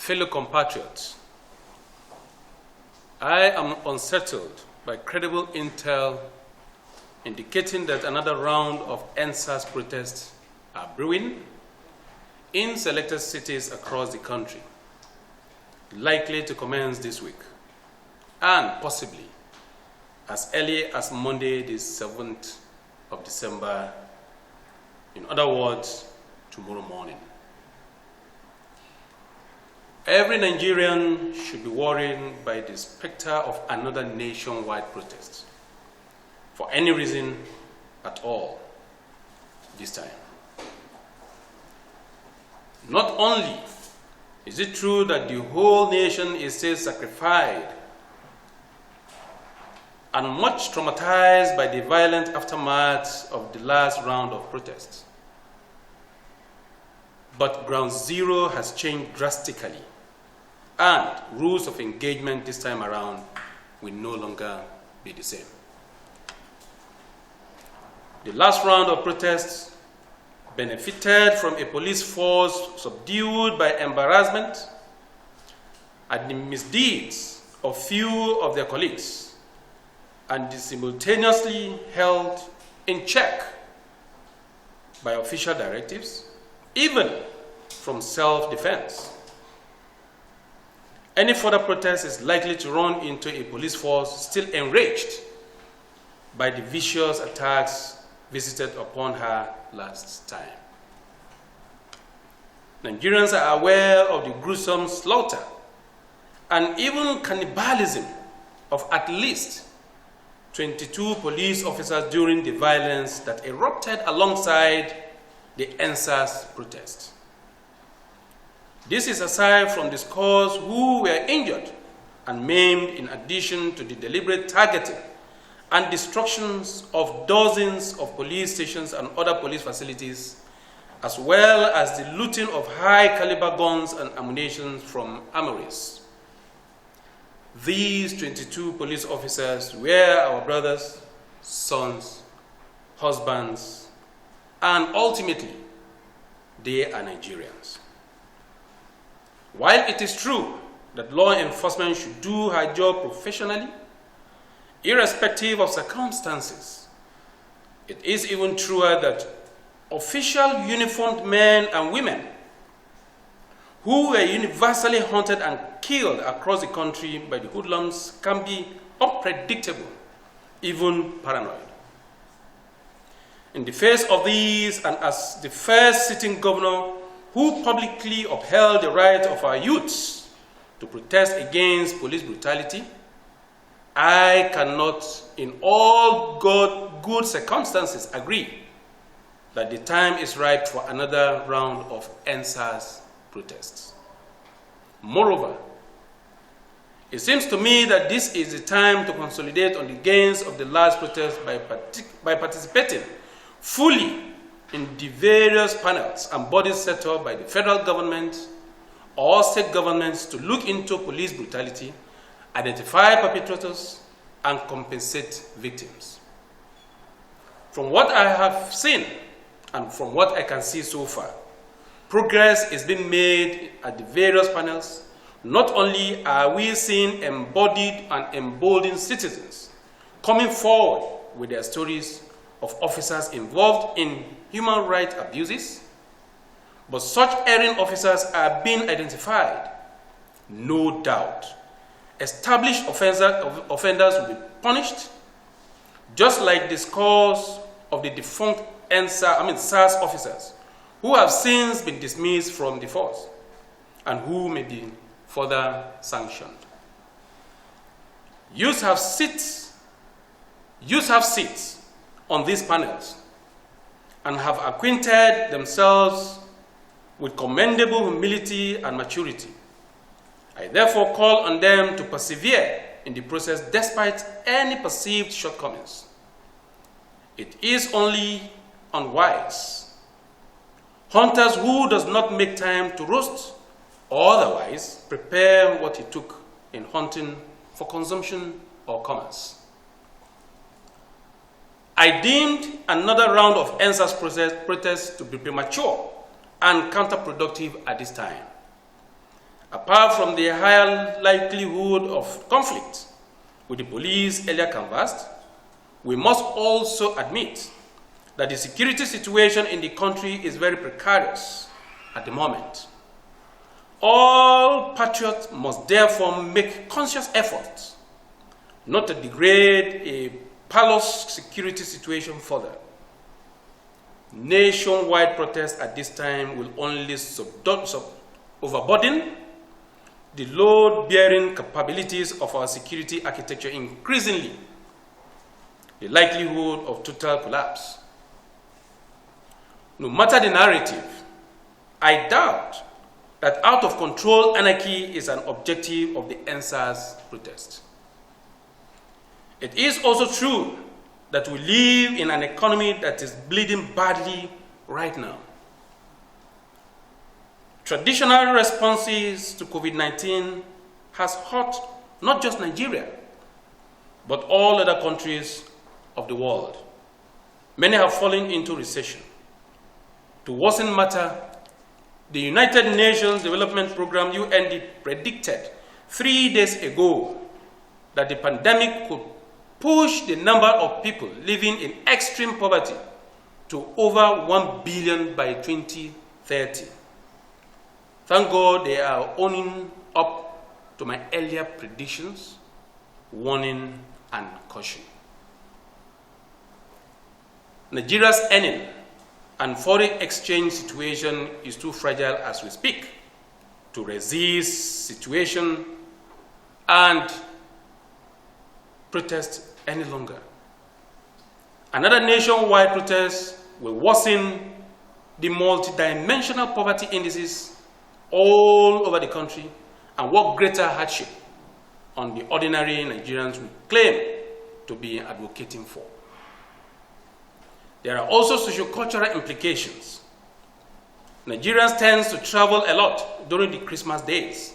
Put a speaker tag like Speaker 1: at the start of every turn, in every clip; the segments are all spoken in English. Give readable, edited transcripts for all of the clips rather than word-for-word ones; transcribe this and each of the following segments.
Speaker 1: fellow compatriots, I am unsettled by credible intel indicating that another round of ENDSARS protests are brewing in selected cities across the country, likely to commence this week, and possibly as early as Monday, the 7th of December, in other words, tomorrow morning. Every Nigerian should be worried by the specter of another nationwide protest, for any reason at all this time. Not only is it true that the whole nation is still sacrificed and much traumatized by the violent aftermath of the last round of protests, but ground zero has changed drastically, and rules of engagement this time around will no longer be the same. The last round of protests benefited from a police force subdued by embarrassment at the misdeeds of few of their colleagues, and simultaneously held in check by official directives, even from self-defense. Any further protest is likely to run into a police force still enraged by the vicious attacks visited upon her last time. Nigerians are aware of the gruesome slaughter and even cannibalism of at least 22 police officers during the violence that erupted alongside the ENDSARS protest. This is aside from the scores who were injured and maimed, in addition to the deliberate targeting and destructions of dozens of police stations and other police facilities, as well as the looting of high-caliber guns and ammunition from armories. These 22 police officers were our brothers, sons, husbands, and ultimately, they are Nigerians. While it is true that law enforcement should do her job professionally, irrespective of circumstances, it is even truer that official uniformed men and women who were universally hunted and killed across the country by the hoodlums can be unpredictable, even paranoid. In the face of these, and as the first sitting governor who publicly upheld the right of our youths to protest against police brutality, I cannot, in all good circumstances, agree that the time is ripe for another round of ENDSARS protests. Moreover, it seems to me that this is the time to consolidate on the gains of the last protest by participating fully in the various panels and bodies set up by the federal government or state governments to look into police brutality, identify perpetrators, and compensate victims. From what I have seen, and from what I can see so far, progress is being made at the various panels. Not only are we seeing embodied and emboldened citizens coming forward with their stories of officers involved in human rights abuses, but such erring officers are being identified. No doubt, established offenders will be punished, just like the scores of the defunct SARS officers who have since been dismissed from the force and who may be further sanctioned. Youths have seats on these panels and have acquainted themselves with commendable humility and maturity. I therefore call on them to persevere in the process despite any perceived shortcomings. It is only unwise. Hunters who does not make time to roast or otherwise prepare what he took in hunting for consumption or commerce. I deemed another round of ENDSARS protests to be premature and counterproductive at this time. apart from the higher likelihood of conflict with the police earlier canvassed, we must also admit that the security situation in the country is very precarious at the moment. All patriots must therefore make conscious efforts not to degrade a perilous security situation further. Nationwide protests at this time will only overburden the load-bearing capabilities of our security architecture, increasingly the likelihood of total collapse. No matter the narrative, I doubt that out-of-control anarchy is an objective of the ENDSARS protest. It is also true that we live in an economy that is bleeding badly right now. Traditional responses to COVID-19 has hurt not just Nigeria, but all other countries of the world. Many have fallen into recession. To worsen matter, the United Nations Development Program, UNDP, predicted 3 days ago that the pandemic could push the number of people living in extreme poverty to over 1 billion by 2030. Thank God they are owning up to my earlier predictions, warning and caution. Nigeria's earning and foreign exchange situation is too fragile as we speak to resist situation and protest any longer. Another nationwide protest will worsen the multidimensional poverty indices all over the country and work greater hardship on the ordinary Nigerians we claim to be advocating for. There are also sociocultural implications. Nigerians tend to travel a lot during the Christmas days.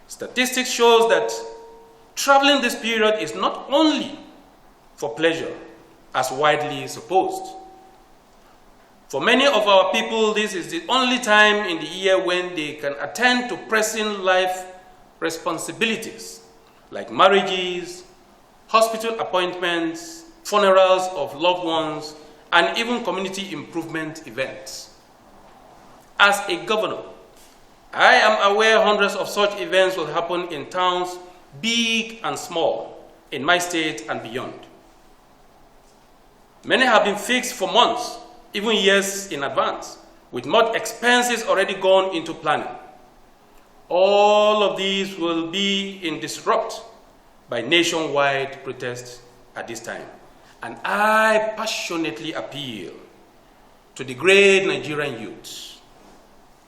Speaker 1: Statistics shows that traveling this period is not only for pleasure, as widely supposed. For many of our people, this is the only time in the year when they can attend to pressing life responsibilities like marriages, hospital appointments, funerals of loved ones, and even community improvement events. As a governor, I am aware hundreds of such events will happen in towns, big and small, in my state and beyond. Many have been fixed for months, even years in advance, with much expenses already gone into planning. All of these will be in disrupt by nationwide protests at this time. And I passionately appeal to the great Nigerian youth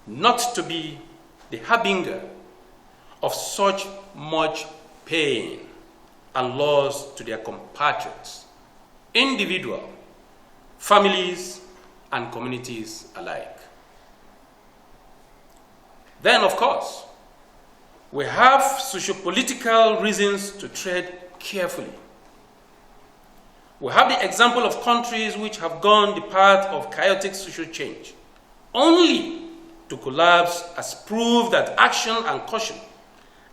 Speaker 1: not to be the harbinger of such much pain and loss to their compatriots, individual, families, and communities alike. Then, of course, we have socio-political reasons to tread carefully. We have the example of countries which have gone the path of chaotic social change, only to collapse as proof that action and caution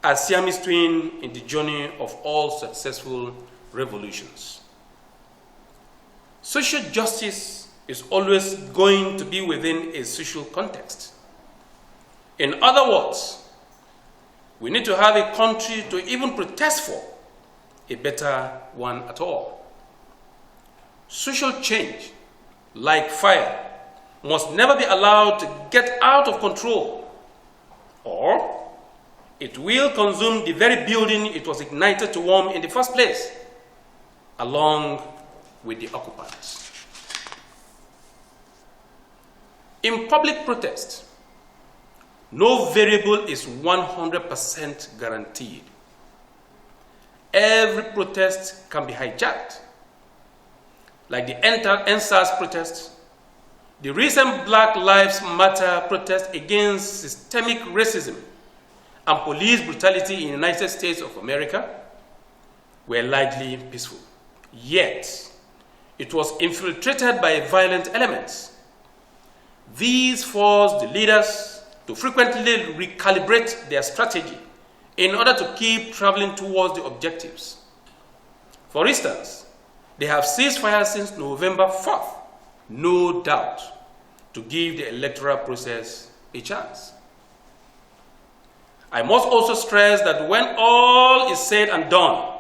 Speaker 1: are Siamese twins in the journey of all successful revolutions. Social justice is always going to be within a social context. In other words, we need to have a country to even protest for, a better one at all. Social change, like fire, must never be allowed to get out of control, or it will consume the very building it was ignited to warm in the first place, along with the occupants. In public protest, no variable is 100% guaranteed. Every protest can be hijacked. Like the ENDSARS protest, the recent Black Lives Matter protest against systemic racism and police brutality in the United States of America were largely peaceful. Yet, it was infiltrated by violent elements. These forced the leaders to frequently recalibrate their strategy in order to keep traveling towards the objectives. For instance, they have ceased fire since November 4th, no doubt, to give the electoral process a chance. I must also stress that when all is said and done,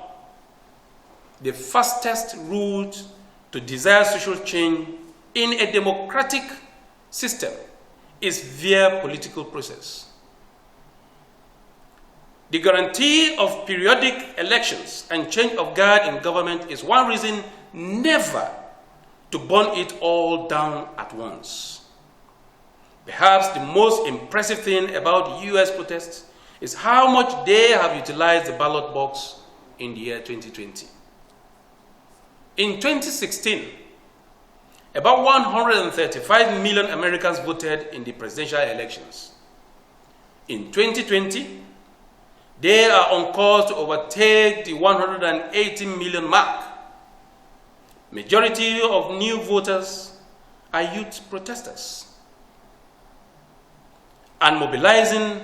Speaker 1: the fastest route to desired social change in a democratic system is via political process. The guarantee of periodic elections and change of guard in government is one reason never to burn it all down at once. Perhaps the most impressive thing about the US protests is how much they have utilized the ballot box in the year 2020. In 2016, about 135 million Americans voted in the presidential elections. In 2020, they are on course to overtake the 180 million mark. Majority of new voters are youth protesters. And mobilizing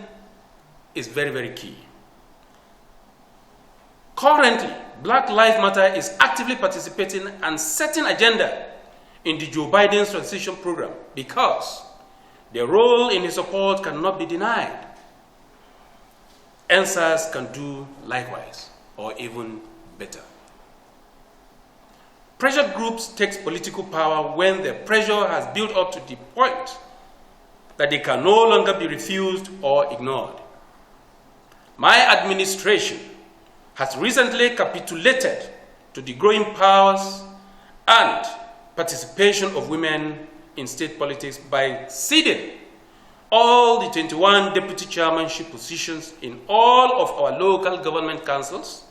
Speaker 1: is very, very key. Currently, Black Lives Matter is actively participating and setting agenda in the Joe Biden's transition program because their role in his support cannot be denied. ENDSARS can do likewise, or even better. Pressure groups take political power when the pressure has built up to the point that they can no longer be refused or ignored. My administration has recently capitulated to the growing powers and participation of women in state politics by ceding all the 21 deputy chairmanship positions in all of our local government councils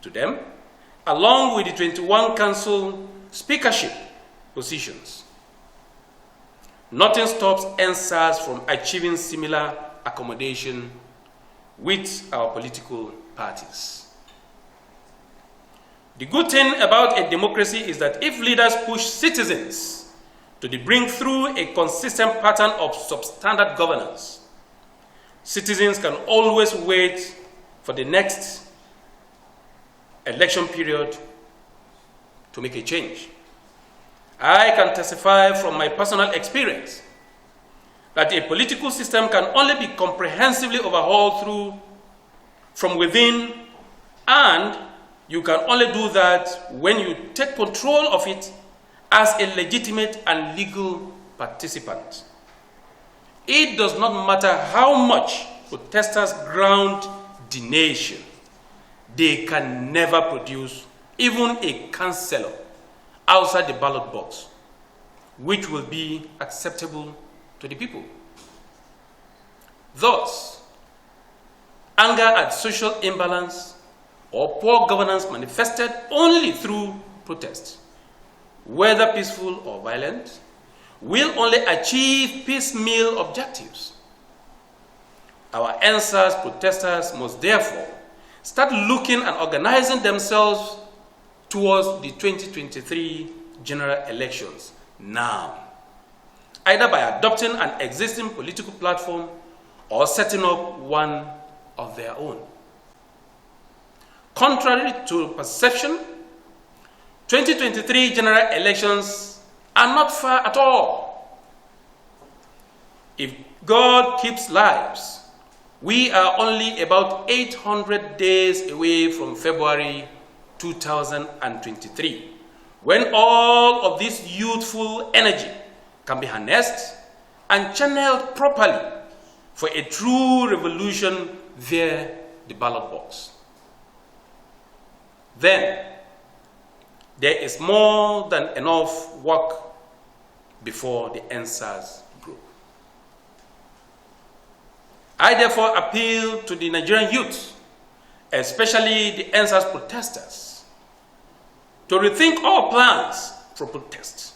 Speaker 1: to them, along with the 21 council speakership positions. Nothing stops ENDSARS from achieving similar accommodation with our political parties. The good thing about a democracy is that if leaders push citizens to bring through a consistent pattern of substandard governance, citizens can always wait for the next election period to make a change. I can testify from my personal experience that a political system can only be comprehensively overhauled from within, and you can only do that when you take control of it as a legitimate and legal participant. It does not matter how much protesters ground the nation, they can never produce even a councillor outside the ballot box, which will be acceptable to the people. Thus, anger at social imbalance or poor governance manifested only through protest, whether peaceful or violent, will only achieve piecemeal objectives. Our ENDSARS protesters must therefore start looking and organizing themselves towards the 2023 general elections now, either by adopting an existing political platform or setting up one of their own. Contrary to perception, 2023 general elections are not far at all. If God keeps lives, we are only about 800 days away from February 2023, when all of this youthful energy can be harnessed and channeled properly for a true revolution via the ballot box. Then, there is more than enough work before the ENDSARS group. I therefore appeal to the Nigerian youth, especially the ENDSARS protesters, to rethink all plans for protest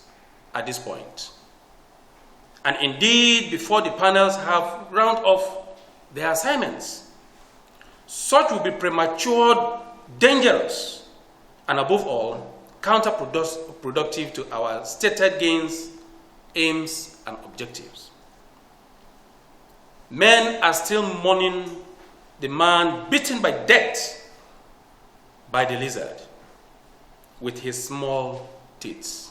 Speaker 1: at this point. And indeed, before the panels have round off their assignments, such will be premature, dangerous, and above all, counterproductive to our stated gains, aims, and objectives. Men are still mourning the man beaten by death by the lizard with his small teeth.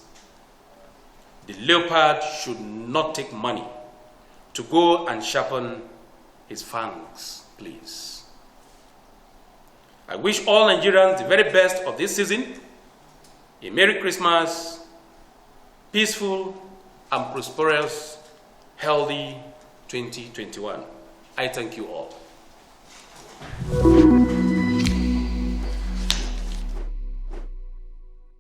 Speaker 1: The leopard should not take money to go and sharpen his fangs, please. I wish all Nigerians the very best of this season. A Merry Christmas, peaceful and prosperous, healthy 2021. I thank you all.